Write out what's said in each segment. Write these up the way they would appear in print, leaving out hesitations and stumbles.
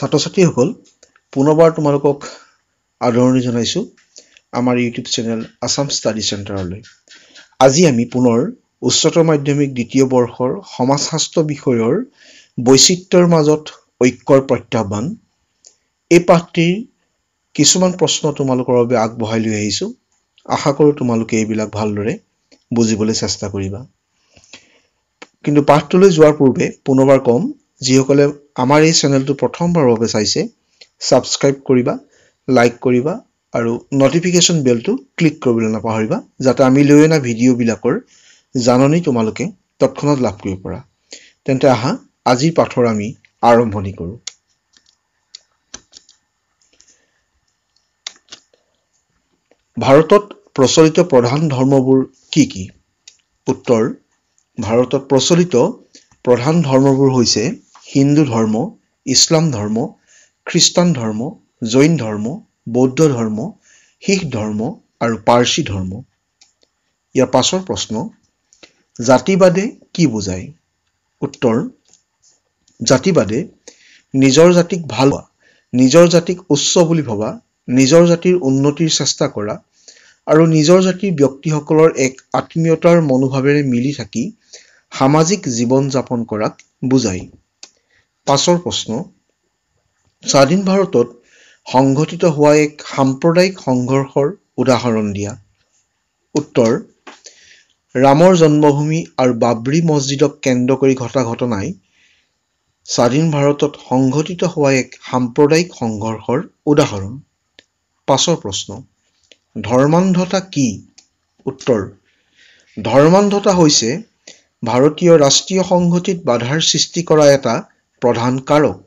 ছাত্ৰ-ছাত্ৰীসকল পুনৰবাৰ তোমালোকক আদৰণি জনাইছো আমাৰ ইউটিউব চেনেল আসাম ষ্টাডি চেণ্টাৰলৈ। আজি আমি পুনৰ উচ্চতৰ মাধ্যমিক দ্বিতীয় বৰ্ষৰ সমাজশাস্ত্ৰ বিষয়ৰ বৈচিত্ৰ্যৰ মাজত ঐক্যৰ প্ৰত্যাহ্বান এই পাঠটিৰ কিছুমান প্ৰশ্ন তোমালোকৰ বাবে আগবঢ়াই লৈ আহিছো। আশা কৰোঁ তোমালোকে এইবিলাক ভালদৰে বুজিবলৈ চেষ্টা কৰিবা। কিন্তু পাঠটোলৈ যোৱাৰ পূৰ্বে পুনৰবাৰ কম, যিসকলে আমাৰ এই চেনেলটো প্ৰথমবাৰৰ বাবে চাইছে সাবস্ক্ৰাইব কৰিবা, লাইক কৰিবা আৰু নটিফিকেশ্যন বেলটো ক্লিক কৰিবলৈ নাপাহৰিবা, যাতে আমি লৈ অনা ভিডিঅ'বিলাকৰ জাননী তোমালোকে তৎক্ষণাত লাভ কৰিব পাৰা। তেন্তে আহা আজিৰ পাঠৰ আমি আৰম্ভণি কৰোঁ। ভাৰতত প্ৰচলিত প্ৰধান ধৰ্মবোৰ কি কি? উত্তৰ: ভাৰতত প্ৰচলিত প্ৰধান ধৰ্মবোৰ হৈছে হিন্দু ধৰ্ম, ইছলাম ধৰ্ম, খ্ৰীষ্টান ধৰ্ম, জৈন ধৰ্ম, বৌদ্ধ ধৰ্ম, শিখ ধৰ্ম আৰু পাৰ্চী ধৰ্ম। ইয়াৰ পাছৰ প্ৰশ্ন: জাতিবাদে কি বুজায়? উত্তৰ: জাতিবাদে নিজৰ জাতিক ভাল পোৱা, নিজৰ জাতিক উচ্চ বুলি ভবা, নিজৰ জাতিৰ উন্নতিৰ চেষ্টা কৰা আৰু নিজৰ জাতিৰ ব্যক্তিসকলৰ এক আত্মীয়তাৰ মনোভাৱেৰে মিলি থাকি সামাজিক জীৱন যাপন কৰাক বুজায়। পাছৰ প্ৰশ্ন: স্বাধীন ভাৰতত সংঘটিত হোৱা এক সাম্প্ৰদায়িক সংঘৰ্ষৰ উদাহৰণ দিয়া। উত্তৰ: ৰামৰ জন্মভূমি আৰু বাবৰি মছজিদক কেন্দ্ৰ কৰি ঘটা ঘটনাই স্বাধীন ভাৰতত সংঘটিত হোৱা এক সাম্প্ৰদায়িক সংঘৰ্ষৰ উদাহৰণ। পাছৰ প্ৰশ্ন: ধৰ্মান্ধতা কি? উত্তৰ: ধৰ্মান্ধতা হৈছে ভাৰতীয় ৰাষ্ট্ৰীয় সংহতিত বাধাৰ সৃষ্টি কৰা এটা প্ৰধান কাৰক।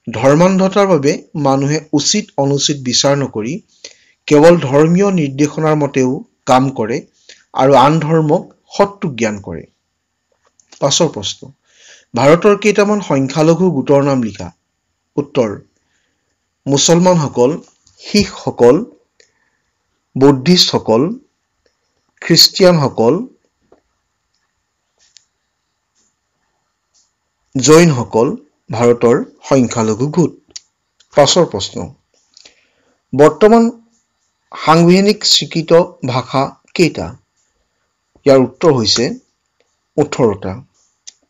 ধৰ্মান্ধতাৰ বাবে মানুহে উচিত অনুচিত বিচাৰ নকৰি কেৱল ধৰ্মীয় নিৰ্দেশনাৰ মতেও কাম কৰে আৰু আন ধৰ্মক শত্ৰু জ্ঞান কৰে। পাছৰ প্ৰশ্ন: ভাৰতৰ কেইটামান সংখ্যালঘু গোটৰ নাম লিখা। উত্তৰ: মুছলমানসকল, শিখসকল, বৌদ্ধিষ্টসকল, খ্ৰীষ্টিয়ানসকল, জৈনসকল ভাৰতৰ সংখ্যালঘু গোট। পাছৰ প্ৰশ্ন: বৰ্তমান সাংবিধানিক স্বীকৃত ভাষা কেইটা? ইয়াৰ উত্তৰ হৈছে 18টা।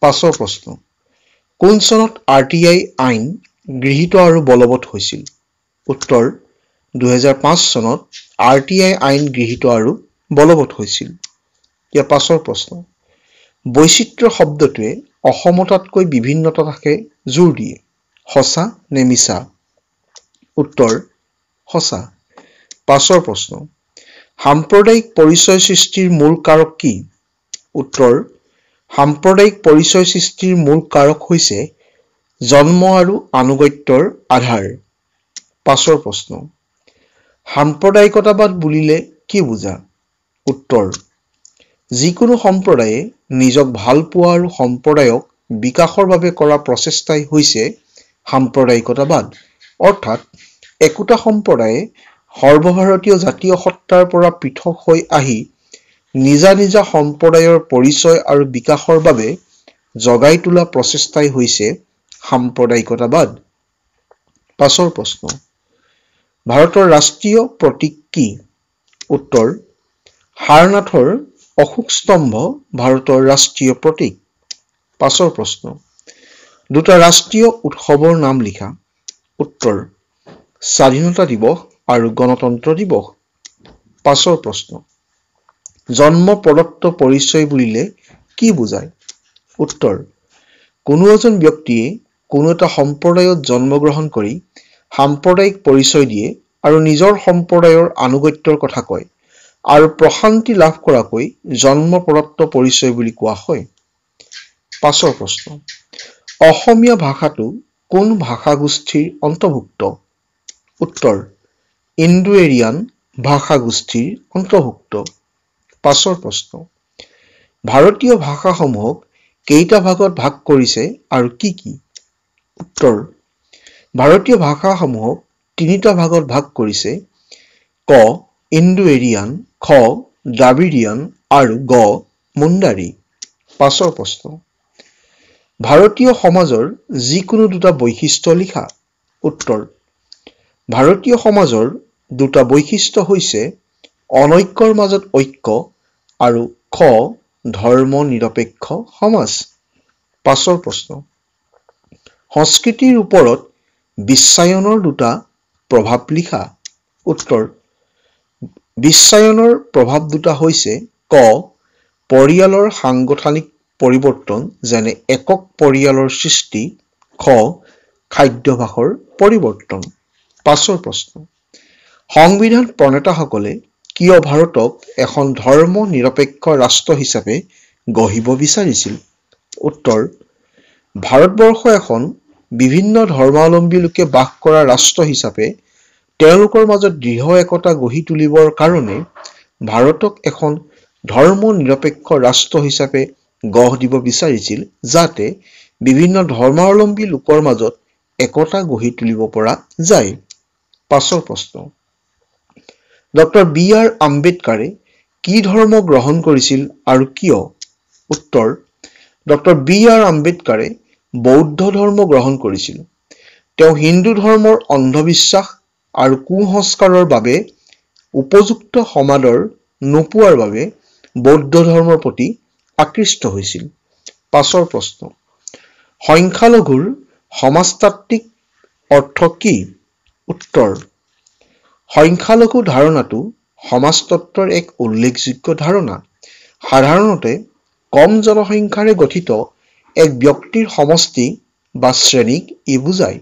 পাছৰ প্ৰশ্ন: কোন চনত RTI আইন গৃহীত আৰু বলবৎ হৈছিল? উত্তৰ: 2005 চনত RTI আইন গৃহীত আৰু বলবৎ হৈছিল। ইয়াৰ পাছৰ প্ৰশ্ন: বৈচিত্ৰ্য শব্দটোৱে অসমতাতকৈ বিভিন্নতা থাকে জোৰ দিয়ে, সঁচা নে মিছা? উত্তৰ: সঁচা। পাছৰ প্ৰশ্ন: সাম্প্ৰদায়িক পৰিচয় সৃষ্টিৰ মূল কাৰক কি? উত্তৰ: সাম্প্ৰদায়িক পৰিচয় সৃষ্টিৰ মূল কাৰক হৈছে জন্ম আৰু আনুগত্যৰ আধাৰ। পাছৰ প্ৰশ্ন: সাম্প্ৰদায়িকতাবাদ বুলিলে কি বুজা? উত্তৰ: যিকোনো সম্প্ৰদায়ে নিজক ভাল পোৱা আৰু সম্প্ৰদায়ক বিকাশৰ বাবে কৰা প্ৰচেষ্টাই হৈছে সাম্প্ৰদায়িকতাবাদ। অৰ্থাৎ একোটা সম্প্ৰদায়ে সৰ্বভাৰতীয় জাতীয় সত্তাৰ পৰা পৃথক হৈ আহি নিজা নিজা সম্প্ৰদায়ৰ পৰিচয় আৰু বিকাশৰ বাবে জগাই তোলা প্ৰচেষ্টাই হৈছে সাম্প্ৰদায়িকতাবাদ। পাছৰ প্ৰশ্ন: ভাৰতৰ ৰাষ্ট্ৰীয় প্ৰতীক কি? উত্তৰ: সাৰনাথৰ অশোক স্তম্ভ ভাৰতৰ ৰাষ্ট্ৰীয় প্ৰতীক। পাছৰ প্ৰশ্ন: দুটা ৰাষ্ট্ৰীয় উৎসৱৰ নাম লিখা। উত্তৰ: স্বাধীনতা দিৱস আৰু গণতন্ত্ৰ দিৱস। পাছৰ প্ৰশ্ন: জন্ম প্ৰদত্ত পৰিচয় বুলিলে কি বুজায়? উত্তৰ: কোনো এজন ব্যক্তিয়ে কোনো এটা সম্প্ৰদায়ত জন্মগ্ৰহণ কৰি সাম্প্ৰদায়িক পৰিচয় দিয়ে আৰু নিজৰ সম্প্ৰদায়ৰ আনুগত্যৰ কথা কয় আৰু প্ৰশান্তি লাভ কৰাকৈ জন্ম প্ৰদত্ত পৰিচয় বুলি কোৱা হয়। পাছৰ প্ৰশ্ন: অসমীয়া ভাষাটো কোন ভাষাগোষ্ঠীৰ অন্তৰ্ভুক্ত? উত্তৰ: ইণ্ডো এৰিয়ান ভাষাগোষ্ঠীৰ অন্তৰ্ভুক্ত। পাছৰ প্ৰশ্ন: ভাৰতীয় ভাষাসমূহক কেইটা ভাগত ভাগ কৰিছে আৰু কি কি? উত্তৰ: ভাৰতীয় ভাষাসমূহক 3টা ভাগত ভাগ কৰিছে। ক. ইণ্ডো এৰিয়ান, খ. দ্ৰাবিড়িয়ান আৰু গ. মুণ্ডাৰী। পাছৰ প্ৰশ্ন: ভাৰতীয় সমাজৰ যিকোনো দুটা বৈশিষ্ট্য লিখা। উত্তৰ ভাৰতীয় সমাজৰ দুটা বৈশিষ্ট্য হৈছে অনৈক্যৰ মাজত ঐক্য আৰু খ ধৰ্ম নিৰপেক্ষ সমাজ। 5 প্ৰশ্ন সংস্কৃতিৰ ওপৰত বিশ্বায়নৰ দুটা প্ৰভাৱ লিখা। উত্তৰ বিশ্বায়নৰ প্ৰভাৱ দুটা হৈছে ক পৰিয়ালৰ সাংগঠনিক পৰিৱৰ্তন যেনে একক পৰিয়ালৰ সৃষ্টি, খ খাদ্যাভ্যাসৰ পৰিৱৰ্তন। 5 প্ৰশ্ন সংবিধান প্ৰণেতাসকলে কিয় ভাৰতক এখন ধৰ্ম নিৰপেক্ষ ৰাষ্ট্ৰ হিচাপে গঢ়িব বিচাৰিছিল? উত্তৰ ভাৰতবৰ্ষ এখন বিভিন্ন ধৰ্মাৱলম্বী লোকে বাস কৰা ৰাষ্ট্ৰ হিচাপে তেওঁলোকৰ মাজত দৃঢ় একতা গঢ়ি তুলিবৰ কাৰণে ভাৰতক এখন ধৰ্ম নিৰপেক্ষ ৰাষ্ট্ৰ হিচাপে গঢ় দিব বিচাৰিছিল, যাতে বিভিন্ন ধৰ্মাৱলম্বী লোকৰ মাজত একতা গঢ়ি তুলিব পৰা যায়। 5 প্ৰশ্ন ডক্টৰ বি.আৰ. আম্বেদকাৰে কি ধৰ্ম গ্ৰহণ কৰিছিল আৰু কিয়? উত্তৰ ডক্টৰ বি.আৰ. আম্বেদকাৰে বৌদ্ধ ধৰ্ম গ্ৰহণ কৰিছিল। তেওঁ হিন্দু ধৰ্মৰ অন্ধবিশ্বাস আৰু কুসংস্কাৰৰ বাবে উপযুক্ত সমাদৰ নোপোৱাৰ বাবে বৌদ্ধ ধৰ্মৰ প্ৰতি আকৃষ্ট হৈছিল। 5 প্ৰশ্ন সংখ্যালঘুৰ সমাজতাত্ত্বিক অৰ্থ কি? উত্তৰ সংখ্যালঘু ধাৰণাটো সমাজতত্ত্বৰ এক উল্লেখযোগ্য ধাৰণা। সাধাৰণতে কম জনসংখ্যাৰে গঠিত এক ব্যক্তিৰ সমষ্টি বা শ্ৰেণীক ই বুজায়,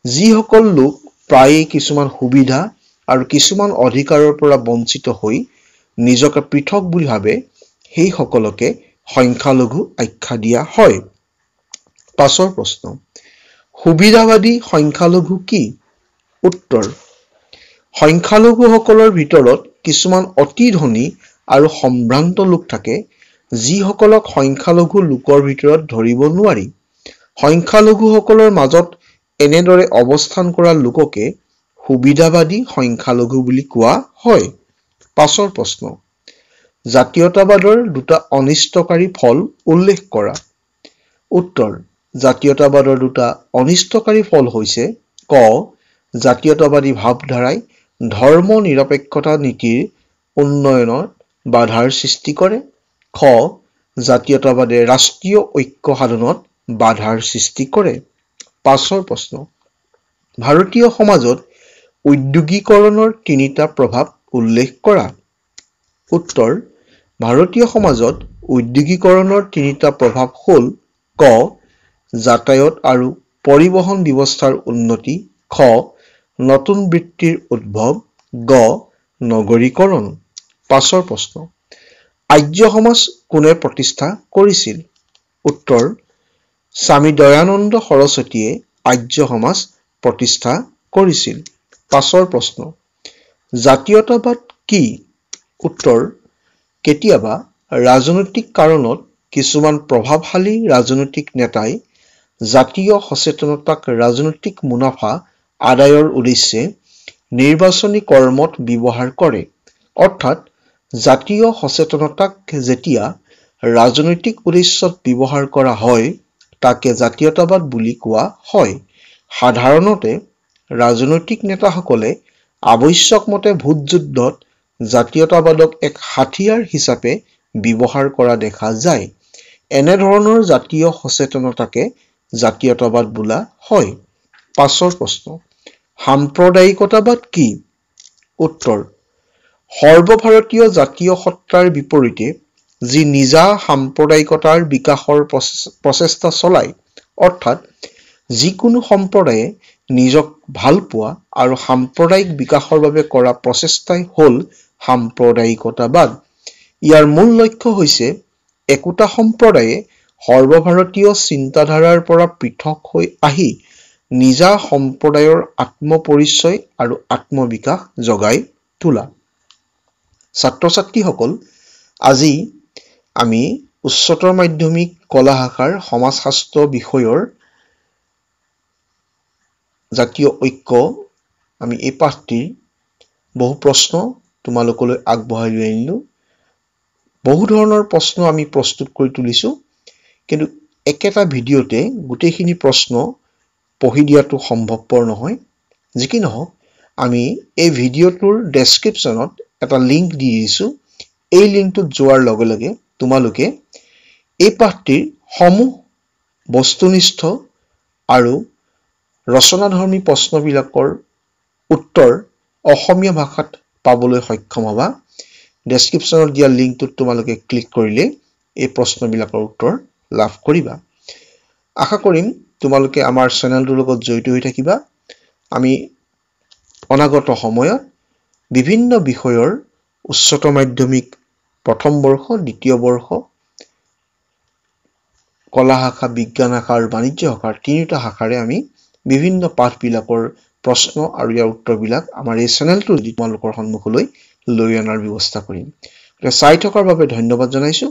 যিসকল লোক প্ৰায়ে কিছুমান সুবিধা আৰু কিছুমান অধিকাৰৰ পৰা বঞ্চিত হৈ নিজকে পৃথক বুলি ভাবে, সেইসকলকে সংখ্যালঘু আখ্যা দিয়া হয়। 5 প্ৰশ্ন সুবিধাবাদী সংখ্যালঘু কি? উত্তৰ সংখ্যালঘুসকলৰ ভিতৰত কিছুমান অতি ধনী আৰু সম্ভ্ৰান্ত লোক থাকে, যিসকলক সংখ্যালঘু লোকৰ ভিতৰত ধৰিব নোৱাৰি। সংখ্যালঘুসকলৰ মাজত এনেদৰে অৱস্থান কৰা লোককে সুবিধাবাদী সংখ্যালঘু বুলি কোৱা হয়। 5 প্ৰশ্ন জাতীয়তাবাদৰ দুটা অনিষ্টকাৰী ফল উল্লেখ কৰা। উত্তৰ জাতীয়তাবাদৰ দুটা অনিষ্টকাৰী ফল হৈছে ক জাতীয়তাবাদী ভাৱধাৰাই ধৰ্ম নিৰপেক্ষতা নীতিৰ উন্নয়নত বাধাৰ সৃষ্টি কৰে, খ জাতীয়তাবাদে ৰাষ্ট্ৰীয় ঐক্য সাধনত বাধাৰ সৃষ্টি কৰে। 5 প্ৰশ্ন ভাৰতীয় সমাজত উদ্যোগীকৰণৰ তিনিটা প্ৰভাৱ উল্লেখ কৰা। উত্তৰ ভাৰতীয় সমাজত উদ্যোগীকৰণৰ তিনিটা প্ৰভাৱ হ'ল ক যাতায়াত আৰু পৰিবহণ ব্যৱস্থাৰ উন্নতি, খ নতুন বৃত্তিৰ উদ্ভৱ, গ নগৰীকৰণ। 5 প্ৰশ্ন আৰ্য সমাজ কোনে প্ৰতিষ্ঠা কৰিছিল? উত্তৰ স্বামী দয়ানন্দ সৰস্বতীয়ে আৰ্য সমাজ প্ৰতিষ্ঠা কৰিছিল। 5 প্ৰশ্ন জাতীয়তাবাদ কি? উত্তৰ কেতিয়াবা ৰাজনৈতিক কাৰণত কিছুমান প্ৰভাৱশালী ৰাজনৈতিক নেতাই জাতীয় সচেতনতাক ৰাজনৈতিক মুনাফা আদায়ৰ উদ্দেশ্যে নিৰ্বাচনী কৰ্মত ব্যৱহাৰ কৰে। অৰ্থাৎ জাতীয় সচেতনতাক যেতিয়া ৰাজনৈতিক উদ্দেশ্যত ব্যৱহাৰ কৰা হয়, তাকে জাতীয়তাবাদ বুলি কোৱা হয়। সাধাৰণতে ৰাজনৈতিক নেতাসকলে আৱশ্যকমতে ভোট যুদ্ধত জাতীয়তাবাদক এক হাথিয়াৰ হিচাপে ব্যৱহাৰ কৰা দেখা যায়। এনেধৰণৰ জাতীয় সচেতনতাকে জাতীয়তাবাদ বোলা হয়। 5 প্ৰশ্ন সাম্প্ৰদায়িকতাবাদ কি? উত্তৰ সৰ্বভাৰতীয় জাতীয় সত্তাৰ বিপৰীতে যি নিজা সাম্প্ৰদায়িকতাৰ বিকাশৰ প্ৰচেষ্টা চলায়, অৰ্থাৎ যিকোনো সম্প্ৰদায়ে নিজক ভাল পোৱা আৰু সাম্প্ৰদায়িক বিকাশৰ বাবে কৰা প্ৰচেষ্টাই হ'ল সাম্প্ৰদায়িকতাবাদ। ইয়াৰ মূল লক্ষ্য হৈছে একোটা সম্প্ৰদায়ে সৰ্বভাৰতীয় চিন্তাধাৰাৰ পৰা পৃথক হৈ আহি নিজা সম্প্ৰদায়ৰ আত্মপৰিচয় আৰু আত্মবিকাশ জগাই তোলা। ছাত্ৰ ছাত্ৰীসকল, আজি আমি উচ্চতৰ মাধ্যমিক কলা শাখাৰ সমাজশাস্ত্ৰ বিষয়ৰ জাতীয় ঐক্য আমি এই পাঠটিৰ বহু প্ৰশ্ন তোমালোকলৈ আগবঢ়াই লৈ আনিলো। বহু ধৰণৰ প্ৰশ্ন আমি প্ৰস্তুত কৰি তুলিছো, কিন্তু একেটা ভিডিঅ'তে গোটেইখিনি প্ৰশ্ন পঢ়ি দিয়াটো সম্ভৱপৰ নহয়। যি কি নহওক আমি এই ভিডিঅ'টোৰ ডেছক্ৰিপশ্যনত এটা লিংক দি দিছোঁ। এই লিংকটোত যোৱাৰ লগে লগে তোমালোকে এই পাঠটিৰ সমূহ বস্তুনিষ্ঠ আৰু ৰচনাধৰ্মী প্ৰশ্নবিলাকৰ উত্তৰ অসমীয়া ভাষাত পাবলৈ সক্ষম হ'বা। ডেছক্ৰিপশ্যনত দিয়া লিংকটোত তোমালোকে ক্লিক কৰিলে এই প্ৰশ্নবিলাকৰ উত্তৰ লাভ কৰিবা। আশা কৰিম তোমালোকে আমাৰ চেনেলটোৰ লগত জড়িত হৈ থাকিবা। আমি অনাগত সময়ত বিভিন্ন বিষয়ৰ উচ্চতৰ মাধ্যমিক প্ৰথম বৰ্ষ, দ্বিতীয় বৰ্ষ, কলা শাখা, বিজ্ঞান শাখা আৰু বাণিজ্য শাখাৰ তিনিটা শাখাৰে আমি বিভিন্ন পাঠবিলাকৰ প্ৰশ্ন আৰু ইয়াৰ উত্তৰবিলাক আমাৰ এই চেনেলটো তোমালোকৰ সন্মুখলৈ লৈ অনাৰ ব্যৱস্থা কৰিম। চাই থকাৰ বাবে ধন্যবাদ জনাইছোঁ।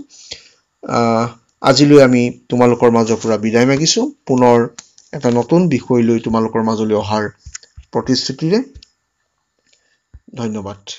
আজিলৈ আমি তোমালোকৰ মাজৰ পৰা বিদায় মাগিছোঁ। পুনৰ এটা নতুন বিষয় লৈ তোমালোকৰ মাজলৈ অহাৰ প্ৰতিশ্ৰুতিৰে ধন্যবাদ।